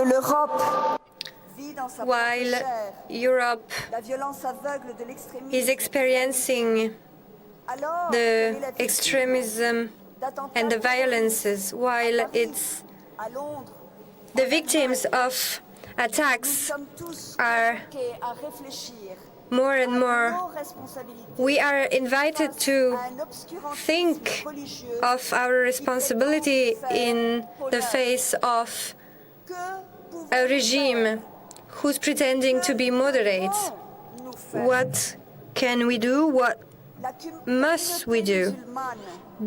que l'Europe vit dans sa while propre chair Europe la violence aveugle de l'extrémisme, is experiencing alors the quelle est la victime extremism d'attentats and the terroristes violences, while it's à Londres, the en victims Allemagne? of Nous attacks sommes tous are convoqués à réfléchir more à and more. nos responsabilités We are invited face to à un obscurantisme think religieux of our responsibility in the face of que pouvons-nous a faire? regime who's pretending to be moderate. Devons-nous faire? What can we do? What La must we communauté do? musulmane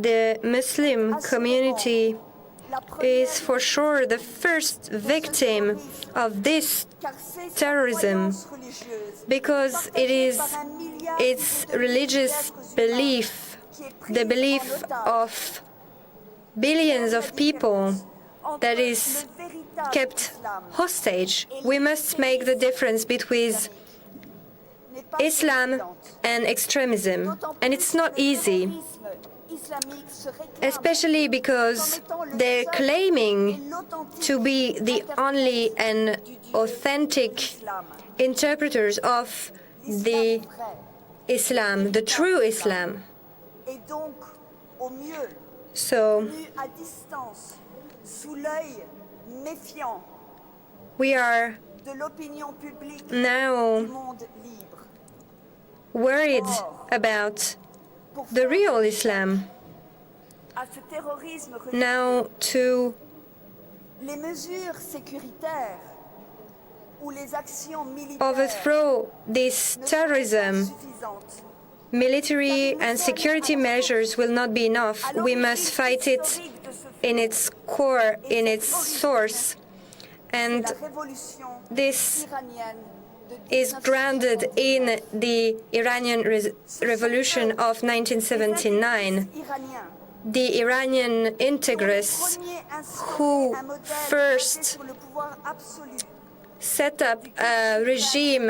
The Muslim community la première is for sure the first victim of this car c'est sa terrorism, croyance religieuse because it is par un milliard its et demi religious d'êtres humains belief, qui est the prise belief en otage. of billions of people Entre that le is véritable kept islam hostage. We must make the difference between n'est pas Islam évidente. and extremism, D'autant and plus it's que not le easy, terrorisme islamique se réclame especially because they're claiming to be the only and authentic interpreters of the Islam, the true Islam. Et donc, au mieux, So tenu à distance, sous l'œil méfiant we are de l'opinion publique now du monde libre. worried about Pour the faire real Islam. à ce terrorisme religieux, Now to les mesures sécuritaires ou les actions militaires overthrow this ne sont pas terrorism, suffisantes. military and security measures will not be enough. We must fight it in its core, in its source. And La révolution this iranienne de is grounded in the Iranian revolution of 1979. Iraniens The Iranian integrists who first set up a regime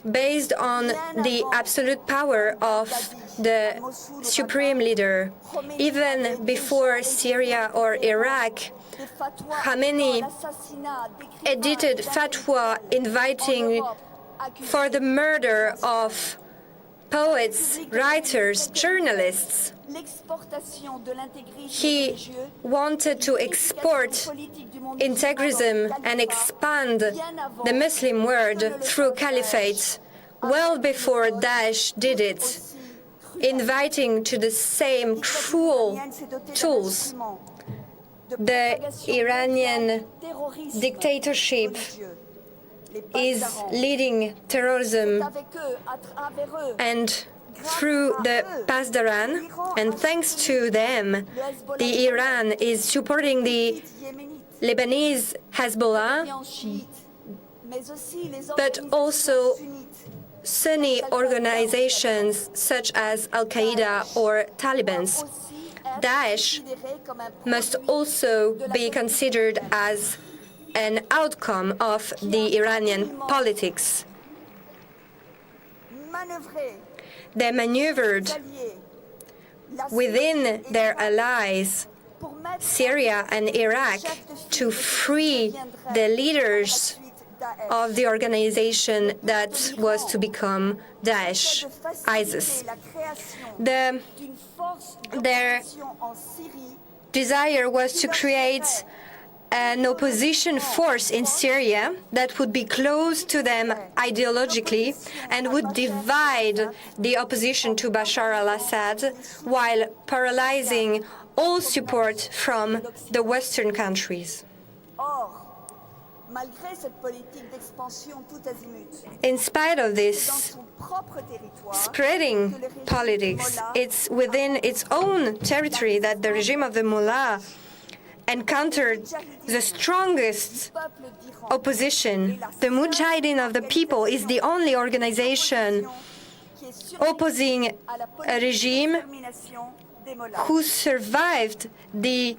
based on the absolute power of the supreme leader. Even before Syria or Iraq, Khamenei edited fatwa inviting for the murder of poets, writers, journalists. He wanted to export integrism and expand the Muslim world through caliphate well before Daesh did it, inviting to the same cruel tools. The Iranian dictatorship is leading terrorism, and through the Pasdaran, and thanks to them, the Iran is supporting the Lebanese Hezbollah, but also Sunni organizations such as Al-Qaeda or Taliban. Daesh must also be considered as an outcome of the Iranian politics. They maneuvered within their allies, Syria and Iraq, to free the leaders of the organization that was to become Daesh, ISIS. Their desire was to create an opposition force in Syria that would be close to them ideologically and would divide the opposition to Bashar al-Assad while paralyzing all support from the Western countries. In spite of this spreading politics, it's within its own territory that the regime of the mullah encountered the strongest opposition. The Mujahideen of the people is the only organization opposing a regime who survived the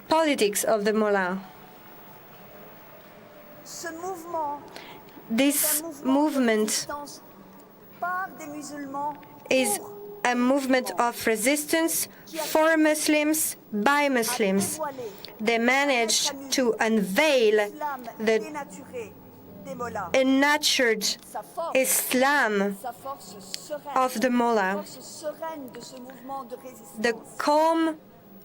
politics of the mullah. This movement is a movement of resistance for Muslims, by Muslims. They managed to unveil the unnatured Islam of the mullah. The calm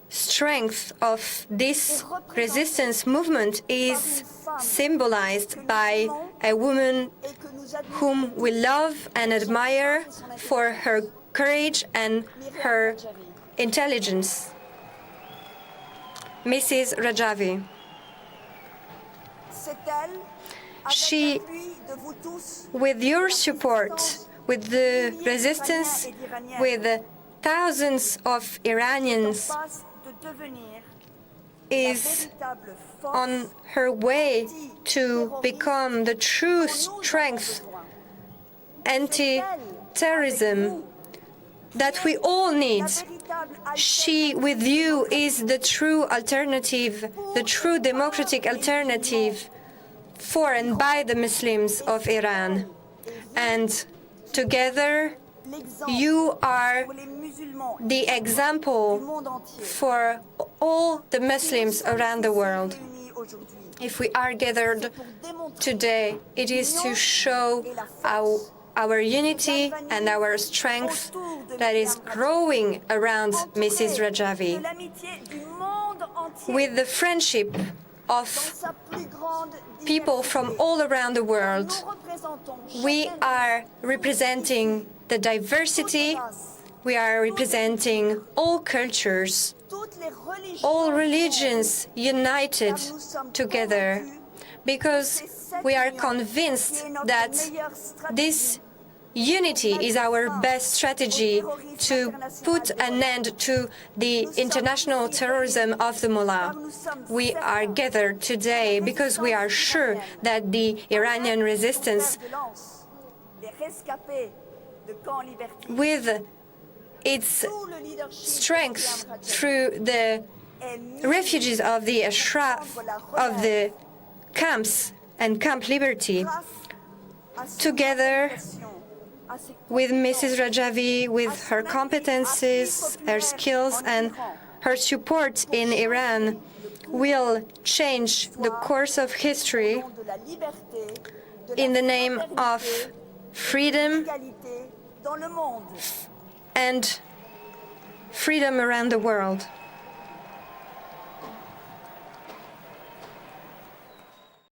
strength of this resistance movement is symbolized by a woman whom we love and admire for her courage and her intelligence, Mrs. Rajavi. She, with your support, with the resistance, with thousands of Iranians, is on her way to become the true strength anti-terrorism that we all need. She, with you, is the true alternative, the true democratic alternative for and by the Muslims of Iran. And together, you are the example for all the Muslims around the world. If we are gathered today, it is to show our unity and our strength that is growing around Mrs. Rajavi. With the friendship of people from all around the world, we are representing the diversity, we are representing all cultures, all religions united together, because we are convinced that this unity is our best strategy to put an end to the international terrorism of the mullah. We are gathered today because we are sure that the Iranian resistance, with its strength through the refugees of the Ashraf, of the camps and Camp Liberty, together with Mrs. Rajavi, with her competencies, her skills, and her support in Iran, will change the course of history in the name of freedom and freedom around the world.